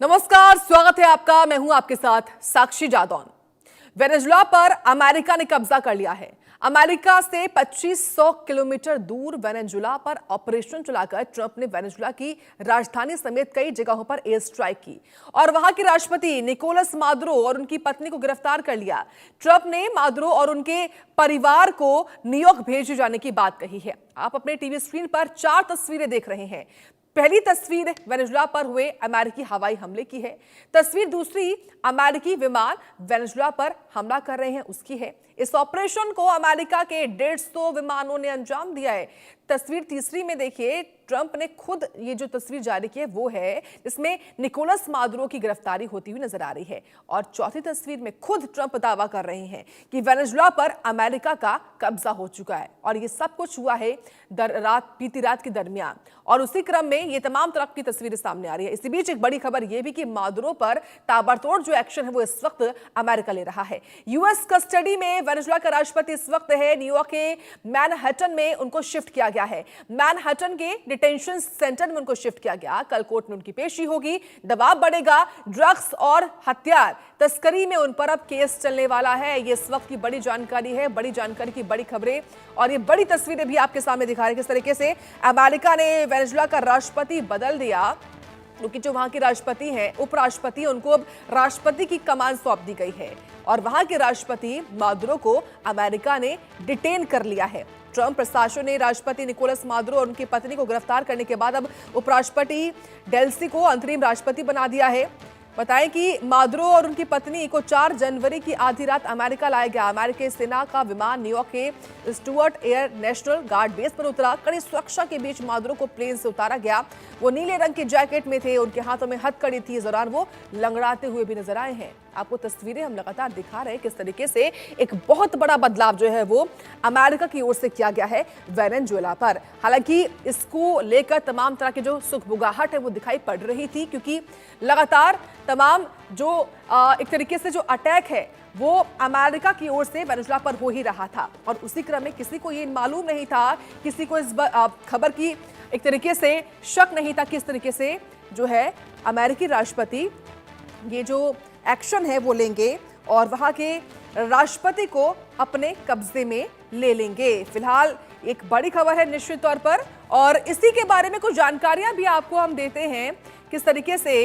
नमस्कार, स्वागत है आपका। मैं हूं आपके साथ साक्षी जादौन। वेनेजुला पर अमेरिका ने कब्जा कर लिया है। अमेरिका से 2500 किलोमीटर दूर वेनेजुला पर ऑपरेशन चलाकर ट्रंप ने वेनेजुला की राजधानी समेत कई जगहों पर एयर स्ट्राइक की और वहां के राष्ट्रपति निकोलस मादुरो और उनकी पत्नी को गिरफ्तार कर लिया। ट्रंप ने मादुरो और उनके परिवार को न्यूयॉर्क भेजे जाने की बात कही है। आप अपने टीवी स्क्रीन पर 4 तस्वीरें देख रहे हैं। पहली तस्वीर वेनेजुला पर हुए अमेरिकी हवाई हमले की है। तस्वीर दूसरी अमेरिकी विमान वेनेजुला पर हमला कर रहे हैं उसकी है। इस ऑपरेशन को अमेरिका के 150 विमानों ने अंजाम दिया है। तस्वीर तीसरी में देखिए, ट्रंप ने खुद ये जो तस्वीर जारी की है वो है जिसमें निकोलस मादुरो की गिरफ्तारी होती हुई नजर आ रही है। और चौथी तस्वीर में खुद ट्रंप दावा कर रहे हैं कि वेनेजुला पर अमेरिका का कब्जा हो चुका है और ये सब कुछ हुआ है बीती रात के दरमियान। और उसी क्रम में ये तमाम तरह की तस्वीरें सामने आ रही है। इसी बीच एक बड़ी खबर यह भी कि मादुरो पर ताबड़तोड़ जो एक्शन है वो इस वक्त अमेरिका ले रहा है। यूएस कस्टडी में वेनेजुला का राष्ट्रपति इस वक्त है। न्यूयॉर्क के मैनहट्टन में उनको शिफ्ट किया गया है। मैनहट्टन के डिटेंशन सेंटर में उनको शिफ्ट किया गया। कल कोर्ट में उनकी पेशी होगी। दबाव बढ़ेगा। ड्रग्स और हथियार तस्करी में उन पर अब केस चलने वाला है। ये इस वक्त की बड़ी जानकारी है, बड़ी जानकारी की बड़ी खबरें और ये बड़ी तस्वीरें भी आपके सामने दिखा रही है किस तरीके से अमेरिका ने वेनेजुला का राष्ट्रपति बदल दिया। क्योंकि जो वहां के राष्ट्रपति हैं, उपराष्ट्रपति, उनको अब राष्ट्रपति की कमान सौंप दी गई है और वहां के राष्ट्रपति मादुरो को अमेरिका ने डिटेन कर लिया है। ट्रंप प्रशासन ने राष्ट्रपति निकोलस मादुरो और उनकी पत्नी को गिरफ्तार करने के बाद अब उपराष्ट्रपति डेल्सी को अंतरिम राष्ट्रपति बना दिया है। बताएं कि मादुरो और उनकी पत्नी को 4 जनवरी की आधी रात अमेरिका लाया गया। अमेरिकी सेना का विमान न्यूयॉर्क के Stuart air national guard base पर उतरा। कड़ी सुरक्षा के बीच मादुरो को प्लेन से उतारा गया। वो नीले रंग की जैकेट में थे, उनके हाथों में हथकड़ी थी। इस दौरान वो लंगड़ाते हुए भी नजर आए हैं। आपको तस्वीरें हम लगातार दिखा रहे हैं किस तरीके से एक बहुत बड़ा बदलाव जो है वो अमेरिका की ओर से किया गया है वेनेजुएला पर। हालांकि इसको लेकर तमाम तरह की जो सुगबुगाहट है वो दिखाई पड़ रही थी, क्योंकि लगातार तमाम जो एक तरीके से जो अटैक है वो अमेरिका की ओर से वेनेजुएला पर हो ही रहा था। और उसी क्रम में किसी को ये मालूम नहीं था, किसी को इस खबर की एक तरीके से शक नहीं था किस तरीके से जो है अमेरिकी राष्ट्रपति ये जो एक्शन है वो लेंगे और वहां के राष्ट्रपति को अपने कब्जे में ले लेंगे। फिलहाल एक बड़ी खबर है निश्चित तौर पर, और इसी के बारे में कुछ जानकारियां भी आपको हम देते हैं किस तरीके से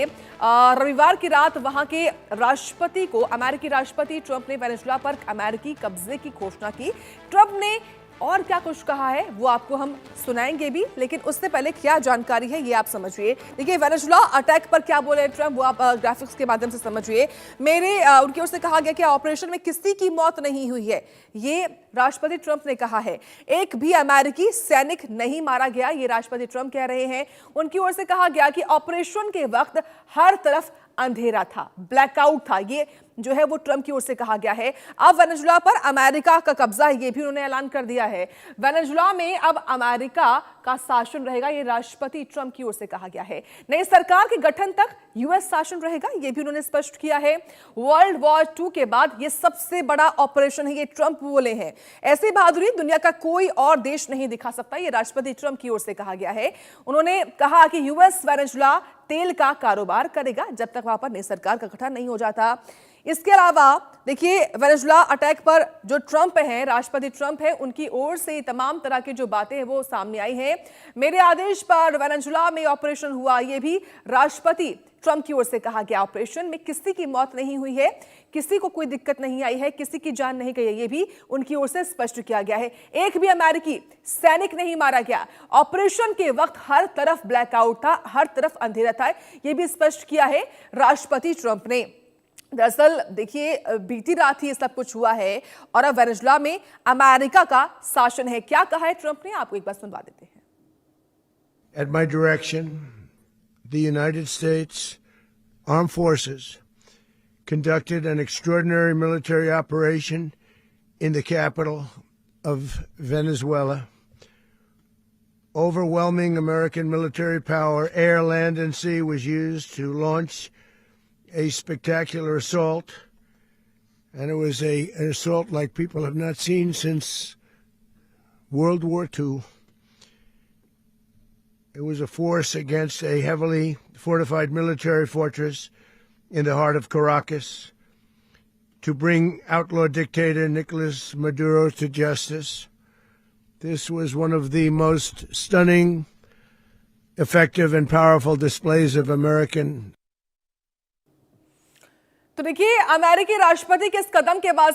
रविवार की रात वहां के राष्ट्रपति को, अमेरिकी राष्ट्रपति ट्रंप ने वेनेजुएला पर अमेरिकी कब्जे की घोषणा की। ट्रंप ने और क्या कुछ कहा है वो आपको हम सुनाएंगे भी, लेकिन उससे पहले क्या जानकारी है ये आप समझिए। देखिए, वेनेजुएला अटैक पर क्या बोले ट्रंप वो आप ग्राफिक्स के माध्यम से समझिए। उनकी ओर से कहा गया कि ऑपरेशन में किसी की मौत नहीं हुई है, ये राष्ट्रपति ट्रंप ने कहा है। एक भी अमेरिकी सैनिक नहीं मारा गया, ये राष्ट्रपति ट्रंप कह रहे हैं। उनकी ओर से कहा गया कि ऑपरेशन के वक्त हर तरफ अंधेरा था, ब्लैकआउट था, ये जो है वो ट्रंप की ओर से कहा गया है। अब वेनेजुएला पर अमेरिका का कब्जा है, ये भी उन्होंने ऐलान कर दिया है। वेनेजुएला में अब अमेरिका का शासन रहेगा, ये राष्ट्रपति ट्रंप की ओर से कहा गया है। नई सरकार के गठन तक यूएस शासन रहेगा, ये भी उन्होंने स्पष्ट किया है। वर्ल्ड वॉर 2 के बाद ये सबसे बड़ा ऑपरेशन है, ये ट्रंप बोले हैं। ऐसी बहादुरी दुनिया का कोई और देश नहीं दिखा सकता, ये राष्ट्रपति ट्रंप की ओर से कहा गया है। उन्होंने कहा कि यूएस वेनेजुएला तेल का कारोबार करेगा जब तक वहां पर नई सरकार का गठन नहीं हो जाता। इसके अलावा देखिए, वेनेजुएला अटैक पर जो ट्रंप है, राष्ट्रपति ट्रंप है, उनकी ओर से तमाम तरह की जो बातें हैं वो सामने आई हैं। मेरे आदेश पर वेनेजुएला में ऑपरेशन हुआ, ये भी राष्ट्रपति ट्रंप की ओर से कहा गया। ऑपरेशन में किसी की मौत नहीं हुई है, किसी को कोई दिक्कत नहीं आई है, किसी की जान नहीं गई है, ये भी उनकी ओर से स्पष्ट किया गया है। एक भी अमेरिकी सैनिक नहीं मारा गया। ऑपरेशन के वक्त हर तरफ ब्लैकआउट था, हर तरफ अंधेरा था, ये भी स्पष्ट किया है राष्ट्रपति ट्रंप ने। दरअसल देखिए, बीती रात ही सब कुछ हुआ है और अब वेनेजुएला में अमेरिका का शासन है। क्या कहा है ट्रंप ने, आपको एक बार सुनवा देते हैं। At my direction, the United States Armed Forces conducted an extraordinary military operation in the capital of Venezuela. Overwhelming American military power, air, land, and sea, was used to launch a spectacular assault, and it was an assault like people have not seen since World War II. It was a force against a heavily fortified military fortress in the heart of Caracas to bring outlaw dictator Nicolas Maduro to justice. This was one of the most stunning, effective, and powerful displays of American. तो देखिए, अमेरिकी राष्ट्रपति के इस कदम के बाद से